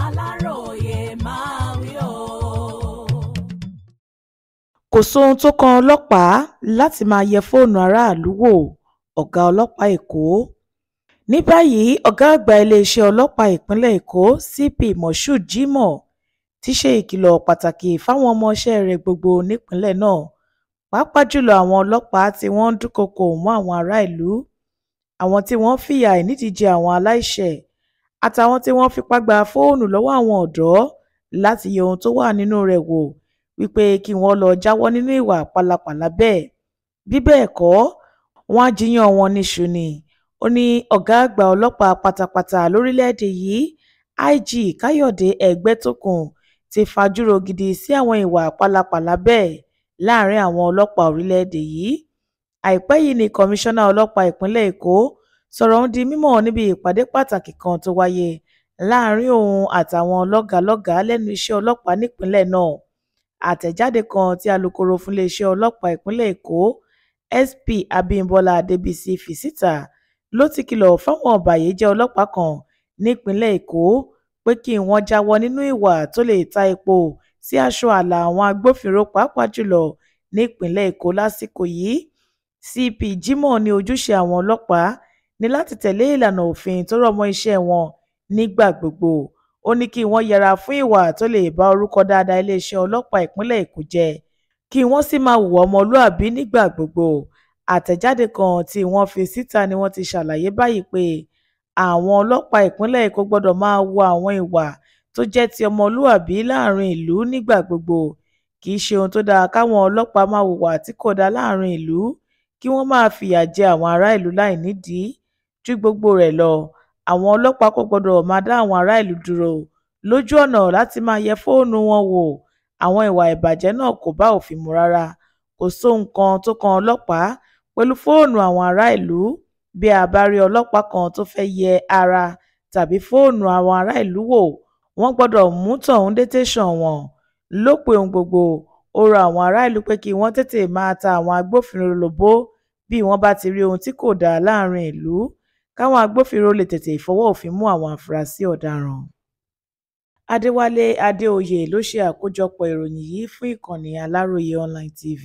Aláròyé máa wí o. Kò sóhun tó kan ọlọ́pàá láti máa yẹ fóònù aráàlú wò ọ̀gá ọlọ́pàá Èkó. Ní báyìí ọ̀gá àgbà iléeṣẹ́ ọlọ́pàá ìpínlẹ̀ Èkó CP Moshood Jimoh ti ṣe ìkìlọ̀ pàtàkì fáwọn ọmọọṣẹ́ rẹ̀ gbogbo nípìnlẹ̀ náà, pàápàá jùlọ àwọn ọlọ́pàá tí wọ́n ń dúnkòokò mọ́ àwọn ará ìlú, àwọn tí wọ́n fìyà àìnídìí jẹ àwọn aláìṣẹ̀, àtàwọn tí wọ́n fipá gba fóònù lọ́wọ́ àwọn ọ̀dọ́ láti yẹ ohun tó wà nínú rẹ̀ wò, wípé kí wọ́n lọ jáwọ́ nínú ìwà pálapàla bẹ́ẹ̀. Bí bẹ́ẹ̀ kọ́, wọ́n á jiyàn wọn níṣu ni. Ó ní ọ̀gá àgbà ọlọ́pàá pátápátá lórílẹ̀‐èdè yìí IG Káyọ̀dé Ẹgbẹ́tókùn ti fajúro gidi sí àwọn ìwà pálapàla bẹ́ẹ̀ láàrin àwọn ọlọ́pàá orílẹ̀‐èdè yìí. Àìpẹ́ yìí ni kọmíṣánná ọlọ́pàá ìpínlẹ̀ Èkó sọ̀rọ̀ ọ̀hún di mímọ̀ níbi ìpàdé pàtàkì kan tó wáyé láàrin òun àtàwọn lọ́gàálọ́gàá lẹ́nu iṣẹ́ ọlọ́pàá nípìnlẹ̀ náà. Àtẹ̀jáde kan tí alukoro fún iléeṣẹ́ ọlọ́pàá ìpínlẹ̀ Èkó SP Abímbọ́lá Adébísí fi síta ló ti kìlọ̀ fáwọn ọ̀bàyéjẹ́ ọlọ́pàá kan nípìnlẹ̀ Èkó pé kí wọ́n jáwọ́ nínú ìwà tó lè ta epo sí aṣọ ààlà àwọn agbófinró pàápàá jùlọ nípìnlẹ̀ Èkó lásìkò yìí. CP Jimoh ní ojúṣe àwọn ọlọ́pàá ní láti tẹ̀lé ìlànà òfin tó rọ̀ mọ́ iṣẹ́ wọn nígbà gbogbo. Ó ní kí wọ́n yẹra fún ìwà tó lè ba orúkọ dáadáa iléeṣẹ́ ọlọ́pàá ìpínlẹ̀ Èkó jẹ́, kí wọ́n sì máa hùwà ọmọlúàbí nígbà gbogbo. Àtẹ̀jáde kan tí wọ́n fi síta ni wọ́n ti ṣàlàyé báyìí pé àwọn ọlọ́pàá ìpínlẹ̀ Èkó gbọ́dọ̀ máa wo àwọn ìwà tó jẹ́ ti ọmọlúàbí láàrin ìlú nígbà gbogbo. Kì í ṣe ohun tó dáa káwọn ọlọ́pàá máa hùwà tí kò dáa láàrin ìlú, kí wọ́n máa fìyà jẹ àwọn ará ìlú láì nídìí. Ju gbogbo rẹ̀ lọ, àwọn ọlọ́pàá kò gbọ́dọ̀ máa dá àwọn ará ìlú dúró lójú ọ̀nà láti máa yẹ fóònù wọn wò. Àwọn ìwà ìbàjẹ́ náà kò bá òfin mu rárá. Kò sóhun kan tó kan ọlọ́pàá pẹ̀lú fóònù àwọn ará ìlú. Bí a bá rí ọlọ́pàá kan tó fẹ́ yẹ ara tàbí fóònù àwọn ará ìlú wò, wọ́n gbọ́dọ̀ mú tọ̀hún dé tẹ̀sán wọn. Lópin ohun gbogbo, ó rọ àwọn ará ìlú pé kí wọ́n tètè máa ta àwọn agbófinró lóbó bí wọ́n bá ti rí ohun tí kò dáa láàrin ìlú, káwọn agbófinró lè tètè fọwọ́ òfin mú àwọn afurasí ọ̀daràn. Adéwálé Adéoyè ló ṣe àkójọpọ̀ ìròyìn yìí fún ìkànnì Aláròyé Online TV.